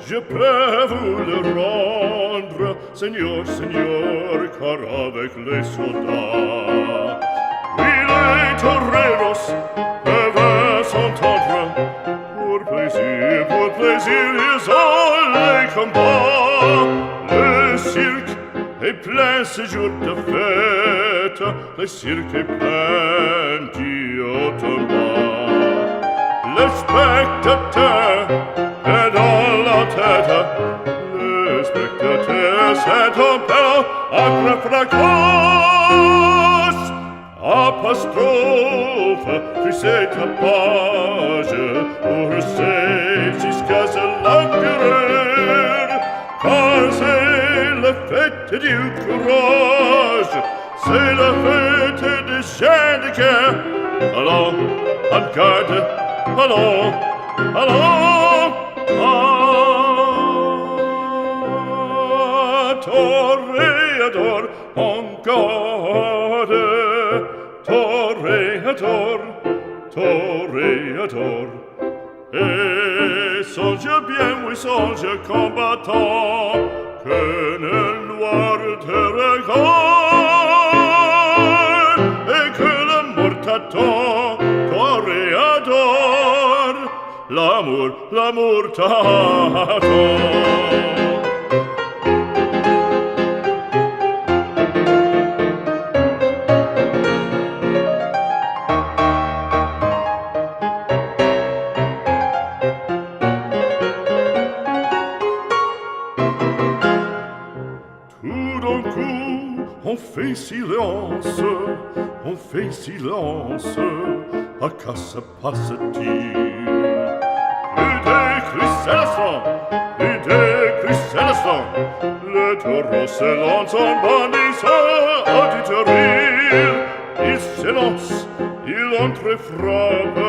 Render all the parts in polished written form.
je peux vous le rendre, Seigneur, Seigneur, car avec les soldats, oui, les toreros peuvent s'entendre. Pour plaisir, ils ont les combats. Le cirque est plein ce jour de fête, le cirque est plein d'Iotomba. Le spectateur est dans la tête, le spectateur s'interpelle après fracas. Apostrophe, fusée tapage, pour jusqu'à ce l'empereur, car c'est la fête du courage, c'est la fête des gens de guerre. Allons, en garde, allons, allons, toréador, en garde. Toréador, toréador, et songe bien, oui, songe combattant, que le noir te regarde, et que la mort t'attend, toréador, l'amour t'attend. On fait silence, à quoi se passe-t-il? Plus de cris à l'instant, plus de cris à l'instant, le taureau se lance en bandissant auditorie. Il s'élance, il entre et frappe,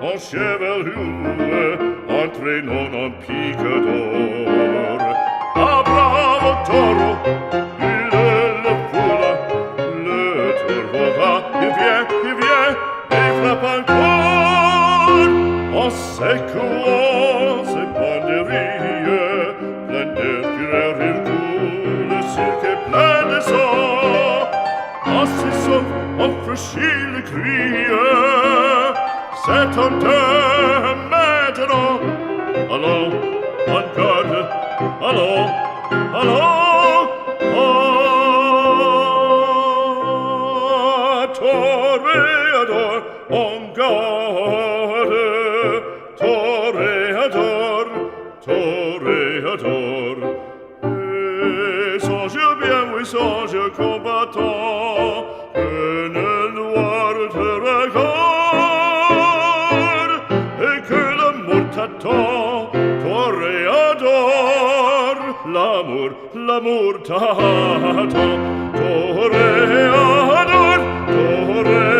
en chevelure, entraînant en pique d'or. Ah, bravo taureau! En secouant ses banderilles, plein de fureur il coule, le cirque est plein de sang. En s'essouffle, on franchit le cri, c'est un temps maintenant. Allons, en garde, allons, allons, toréador, en garde. Toréador, toréador, et songe bien, oui, songe combattant, que le noir te regarde, et que l'amour t'attend, toréador, l'amour t'attend, toréador, toréador.